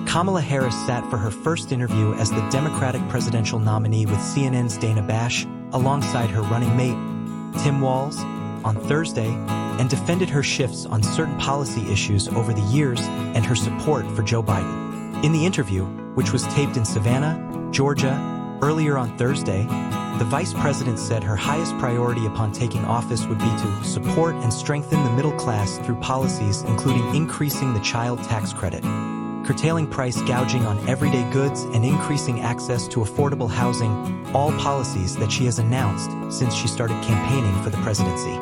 Kamala Harris sat for her first interview as the Democratic presidential nominee with CNN's Dana Bash, alongside her running mate, Tim Walz, on Thursday, and defended her shifts on certain policy issues over the years and her support for Joe Biden. In the interview, which was taped in Savannah, Georgia, earlier on Thursday, the vice president said her highest priority upon taking office would be to support and strengthen the middle class through policies including increasing the child tax credit, curtailing price gouging on everyday goods, and increasing access to affordable housing, all policies that she has announced since she started campaigning for the presidency.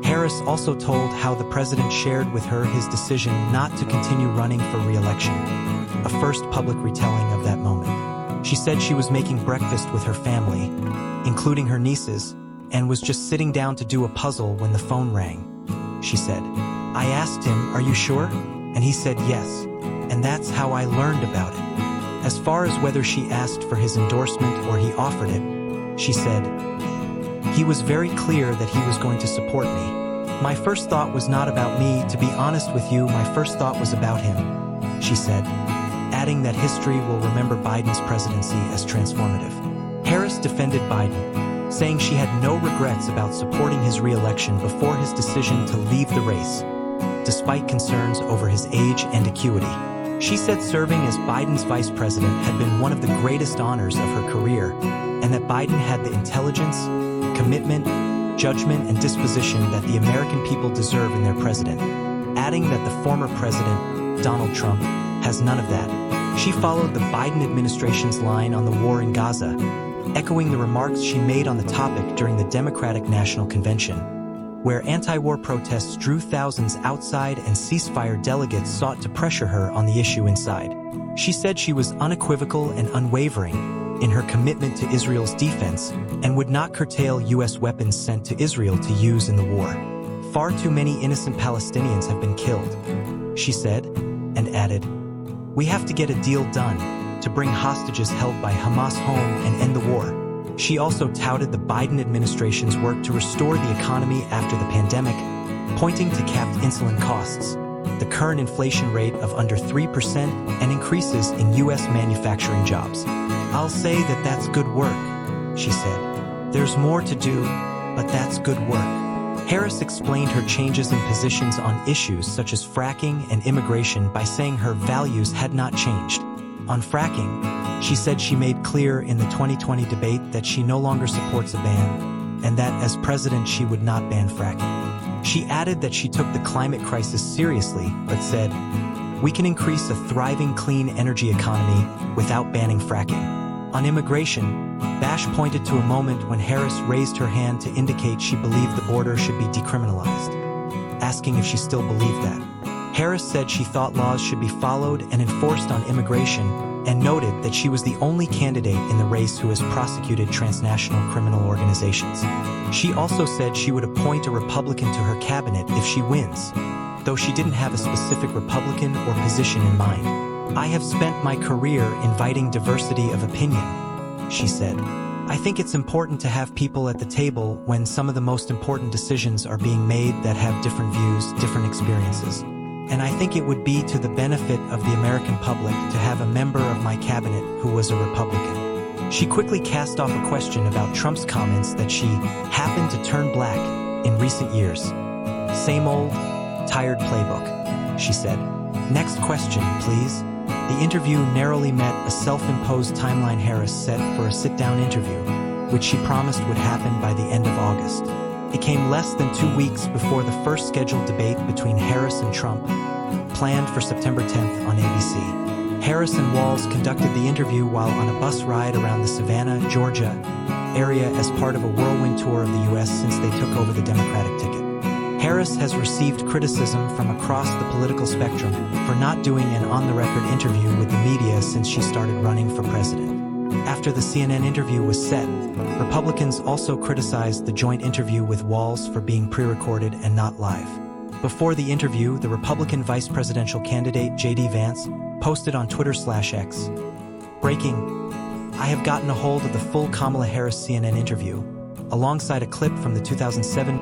Harris also told how the president shared with her his decision not to continue running for re-election, a first public retelling of that moment. She said she was making breakfast with her family, including her nieces, and was just sitting down to do a puzzle when the phone rang. She said, "I asked him, 'Are you sure?' And he said yes, and that's how I learned about it." As far as whether she asked for his endorsement or he offered it, she said, "He was very clear that he was going to support me. My first thought was not about me, to be honest with you, my first thought was about him," she said, adding that history will remember Biden's presidency as transformative. Harris defended Biden, saying she had no regrets about supporting his re-election before his decision to leave the race, despite concerns over his age and acuity. She said serving as Biden's vice president had been one of the greatest honors of her career, and that Biden had the intelligence, commitment, judgment, and disposition that the American people deserve in their president, adding that the former president, Donald Trump, has none of that. She followed the Biden administration's line on the war in Gaza, echoing the remarks she made on the topic during the Democratic National Convention, where anti-war protests drew thousands outside and ceasefire delegates sought to pressure her on the issue inside. She said she was unequivocal and unwavering in her commitment to Israel's defense and would not curtail U.S. weapons sent to Israel to use in the war. "Far too many innocent Palestinians have been killed," she said, and added, "We have to get a deal done to bring hostages held by Hamas home and end the war." She also touted the Biden administration's work to restore the economy after the pandemic, pointing to capped insulin costs, the current inflation rate of under 3%, and increases in U.S. manufacturing jobs. "I'll say that that's good work," she said. "There's more to do, but that's good work." Harris explained her changes in positions on issues such as fracking and immigration by saying her values had not changed. On fracking, she said she made clear in the 2020 debate that she no longer supports a ban, and that as president she would not ban fracking. She added that she took the climate crisis seriously, but said, "We can increase a thriving clean energy economy without banning fracking." On immigration, Bash pointed to a moment when Harris raised her hand to indicate she believed the border should be decriminalized, asking if she still believed that. Harris said she thought laws should be followed and enforced on immigration, and noted that she was the only candidate in the race who has prosecuted transnational criminal organizations. She also said she would appoint a Republican to her cabinet if she wins, though she didn't have a specific Republican or position in mind. "I have spent my career inviting diversity of opinion," she said. "I think it's important to have people at the table when some of the most important decisions are being made that have different views, different experiences. And I think it would be to the benefit of the American public to have a member of my cabinet who was a Republican." She quickly cast off a question about Trump's comments that she happened to turn black in recent years. "Same old, tired playbook," she said. "Next question, please." The interview narrowly met a self-imposed timeline Harris set for a sit-down interview, which she promised would happen by the end of August. It came less than 2 weeks before the first scheduled debate between Harris and Trump, planned for September 10th on ABC. Harris and Walz conducted the interview while on a bus ride around the Savannah, Georgia area as part of a whirlwind tour of the U.S. since they took over the Democratic ticket. Harris has received criticism from across the political spectrum for not doing an on-the-record interview with the media since she started running for president. After the CNN interview was set, Republicans also criticized the joint interview with Walz for being pre-recorded and not live. Before the interview, the Republican vice presidential candidate J.D. Vance posted on Twitter/X, "Breaking, I have gotten a hold of the full Kamala Harris CNN interview, alongside a clip from the 2007